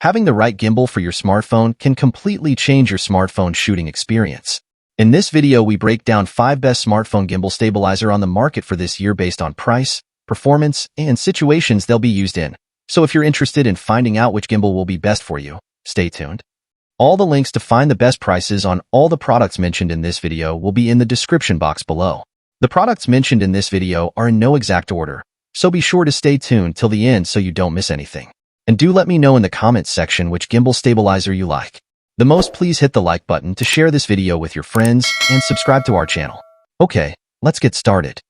Having the right gimbal for your smartphone can completely change your smartphone shooting experience. In this video, we break down 5 best smartphone gimbal stabilizer on the market for this year based on price, performance, and situations they'll be used in. So if you're interested in finding out which gimbal will be best for you, stay tuned. All the links to find the best prices on all the products mentioned in this video will be in the description box below. The products mentioned in this video are in no exact order, so be sure to stay tuned till the end so you don't miss anything. And do let me know in the comments section which gimbal stabilizer you like the most. Please hit the like button to share this video with your friends and subscribe to our channel. Okay, let's get started.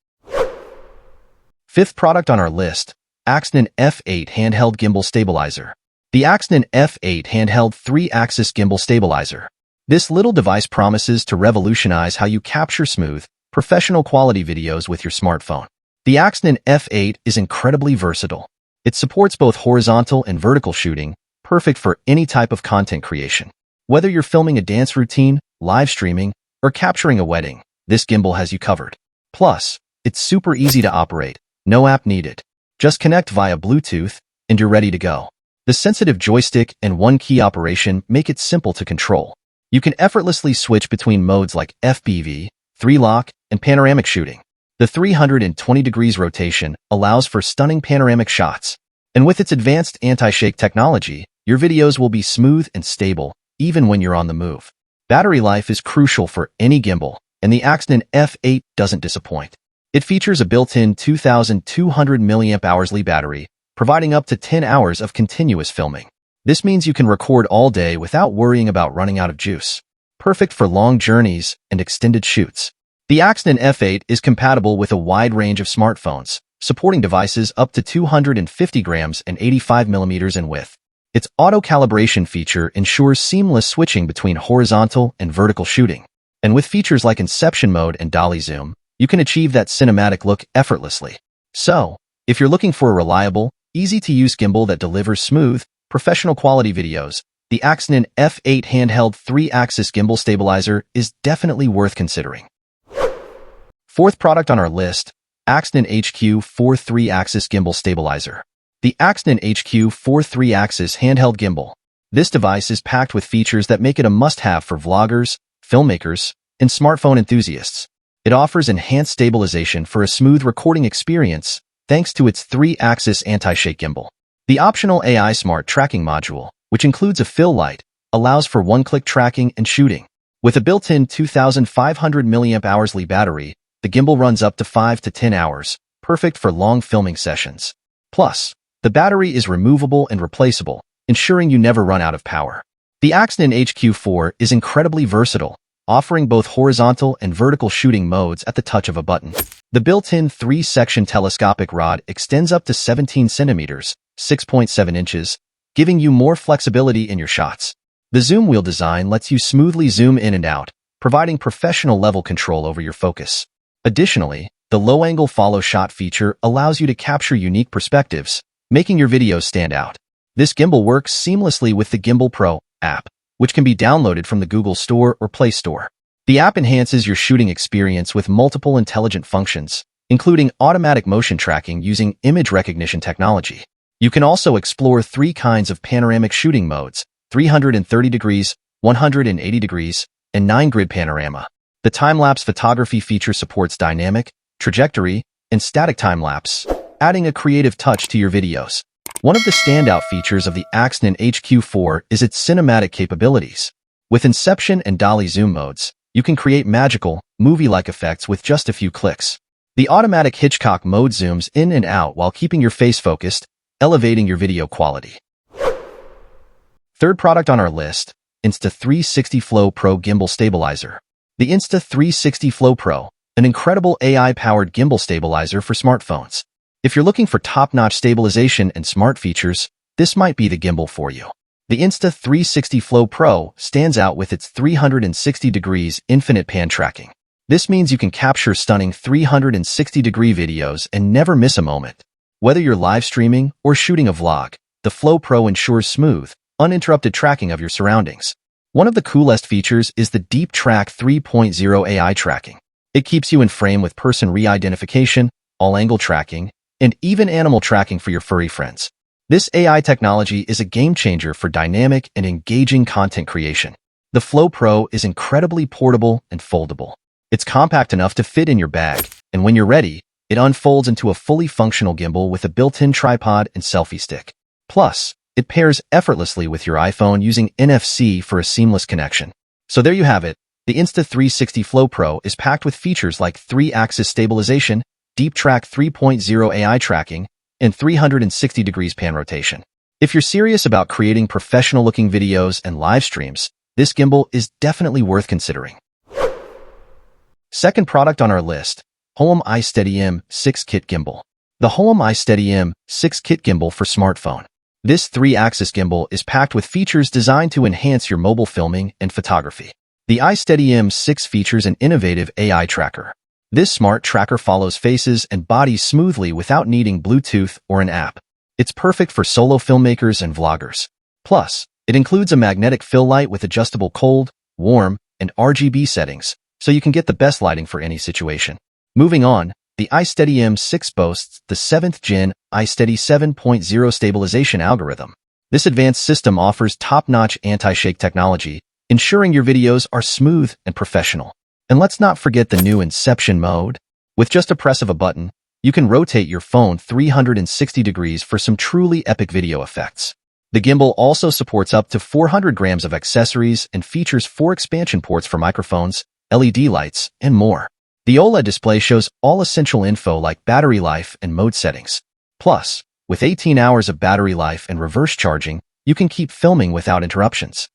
5th product on our list, AXNEN F8 Handheld Gimbal Stabilizer. The AXNEN F8 Handheld 3-axis Gimbal Stabilizer. This little device promises to revolutionize how you capture smooth, professional quality videos with your smartphone. The AXNEN F8 is incredibly versatile. It supports both horizontal and vertical shooting, perfect for any type of content creation. Whether you're filming a dance routine, live streaming, or capturing a wedding, this gimbal has you covered. Plus, it's super easy to operate, no app needed. Just connect via Bluetooth, and you're ready to go. The sensitive joystick and one-key operation make it simple to control. You can effortlessly switch between modes like FPV, 3-lock, and panoramic shooting. The 320 degrees rotation allows for stunning panoramic shots. And with its advanced anti-shake technology, your videos will be smooth and stable, even when you're on the move. Battery life is crucial for any gimbal, and the AXNEN F8 doesn't disappoint. It features a built-in 2,200 mAh battery, providing up to 10 hours of continuous filming. This means you can record all day without worrying about running out of juice. Perfect for long journeys and extended shoots. The AXNEN F8 is compatible with a wide range of smartphones, supporting devices up to 250 grams and 85 millimeters in width. Its auto-calibration feature ensures seamless switching between horizontal and vertical shooting. And with features like Inception Mode and Dolly Zoom, you can achieve that cinematic look effortlessly. So, if you're looking for a reliable, easy-to-use gimbal that delivers smooth, professional quality videos, the AXNEN F8 Handheld 3-axis Gimbal Stabilizer is definitely worth considering. 4th product on our list, AXNEN HQ4 3-axis Gimbal Stabilizer. The AXNEN HQ4 3-axis Handheld Gimbal. This device is packed with features that make it a must-have for vloggers, filmmakers, and smartphone enthusiasts. It offers enhanced stabilization for a smooth recording experience, thanks to its 3-axis anti-shake gimbal. The optional AI Smart Tracking module, which includes a fill light, allows for one-click tracking and shooting. With a built-in 2,500 mAh battery, the gimbal runs up to 5 to 10 hours, perfect for long filming sessions. Plus, the battery is removable and replaceable, ensuring you never run out of power. The AXNEN HQ4 is incredibly versatile, offering both horizontal and vertical shooting modes at the touch of a button. The built-in 3-section telescopic rod extends up to 17 centimeters, 6.7 inches, giving you more flexibility in your shots. The zoom wheel design lets you smoothly zoom in and out, providing professional-level control over your focus. Additionally, the low-angle follow shot feature allows you to capture unique perspectives, making your videos stand out. This gimbal works seamlessly with the Gimbal Pro app, which can be downloaded from the Google Store or Play Store. The app enhances your shooting experience with multiple intelligent functions, including automatic motion tracking using image recognition technology. You can also explore 3 kinds of panoramic shooting modes: 330 degrees, 180 degrees, and 9-grid panorama. The time-lapse photography feature supports dynamic, trajectory, and static time-lapse, adding a creative touch to your videos. One of the standout features of the AXNEN HQ4 is its cinematic capabilities. With Inception and Dolly Zoom modes, you can create magical, movie-like effects with just a few clicks. The automatic Hitchcock mode zooms in and out while keeping your face focused, elevating your video quality. 3rd product on our list, Insta360 Flow Pro Gimbal Stabilizer. The Insta360 Flow Pro, an incredible AI-powered gimbal stabilizer for smartphones. If you're looking for top-notch stabilization and smart features, this might be the gimbal for you. The Insta360 Flow Pro stands out with its 360 degrees infinite pan tracking. This means you can capture stunning 360-degree videos and never miss a moment. Whether you're live streaming or shooting a vlog, the Flow Pro ensures smooth, uninterrupted tracking of your surroundings. One of the coolest features is the Deep Track 3.0 AI tracking. It keeps you in frame with person re-identification, all-angle tracking, and even animal tracking for your furry friends. This AI technology is a game changer for dynamic and engaging content creation. The Flow Pro is incredibly portable and foldable. It's compact enough to fit in your bag, and when you're ready, it unfolds into a fully functional gimbal with a built-in tripod and selfie stick. Plus, it pairs effortlessly with your iPhone using NFC for a seamless connection. So there you have it. The Insta360 Flow Pro is packed with features like 3-axis stabilization, Deep Track 3.0 AI tracking, and 360 degrees pan rotation. If you're serious about creating professional-looking videos and live streams, this gimbal is definitely worth considering. Second product on our list, Hohem iSteady M6 Kit Gimbal. The Hohem iSteady M6 Kit Gimbal for smartphone. This 3-axis gimbal is packed with features designed to enhance your mobile filming and photography. The iSteady M6 features an innovative AI tracker. This smart tracker follows faces and bodies smoothly without needing Bluetooth or an app. It's perfect for solo filmmakers and vloggers. Plus, it includes a magnetic fill light with adjustable cold, warm, and RGB settings, so you can get the best lighting for any situation. Moving on, the iSteady M6 boasts the 7th Gen iSteady 7.0 stabilization algorithm. This advanced system offers top-notch anti-shake technology, ensuring your videos are smooth and professional. And let's not forget the new Inception mode. With just a press of a button, you can rotate your phone 360 degrees for some truly epic video effects. The gimbal also supports up to 400 grams of accessories and features 4 expansion ports for microphones, LED lights, and more. The OLED display shows all essential info like battery life and mode settings. Plus, with 18 hours of battery life and reverse charging, you can keep filming without interruptions.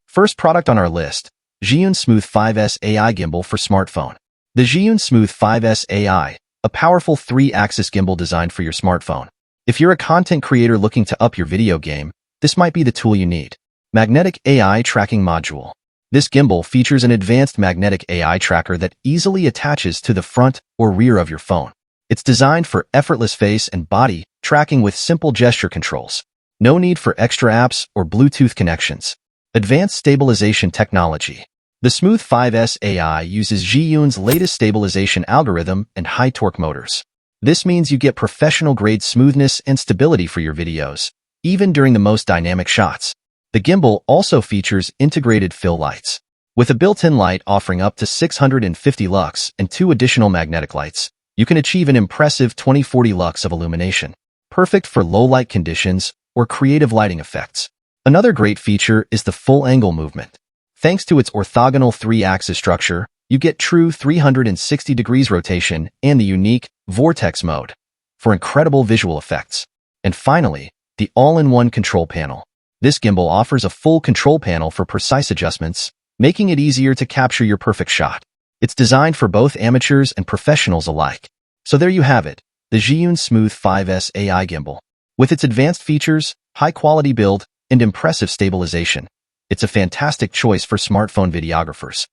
First product on our list, ZHIYUN Smooth 5S AI Gimbal for smartphone. The ZHIYUN Smooth 5S AI, a powerful 3-axis gimbal designed for your smartphone. If you're a content creator looking to up your video game, this might be the tool you need. Magnetic AI Tracking Module. This gimbal features an advanced magnetic AI tracker that easily attaches to the front or rear of your phone. It's designed for effortless face and body tracking with simple gesture controls. No need for extra apps or Bluetooth connections. Advanced stabilization technology. The Smooth 5S AI uses ZHIYUN's latest stabilization algorithm and high-torque motors. This means you get professional-grade smoothness and stability for your videos, even during the most dynamic shots. The gimbal also features integrated fill lights. With a built-in light offering up to 650 lux and 2 additional magnetic lights, you can achieve an impressive 2040 lux of illumination, perfect for low-light conditions or creative lighting effects. Another great feature is the full-angle movement. Thanks to its orthogonal 3-axis structure, you get true 360 degrees rotation and the unique vortex mode for incredible visual effects. And finally, the all-in-one control panel. This gimbal offers a full control panel for precise adjustments, making it easier to capture your perfect shot. It's designed for both amateurs and professionals alike. So there you have it, the ZHIYUN Smooth 5S AI Gimbal. With its advanced features, high-quality build, and impressive stabilization, it's a fantastic choice for smartphone videographers.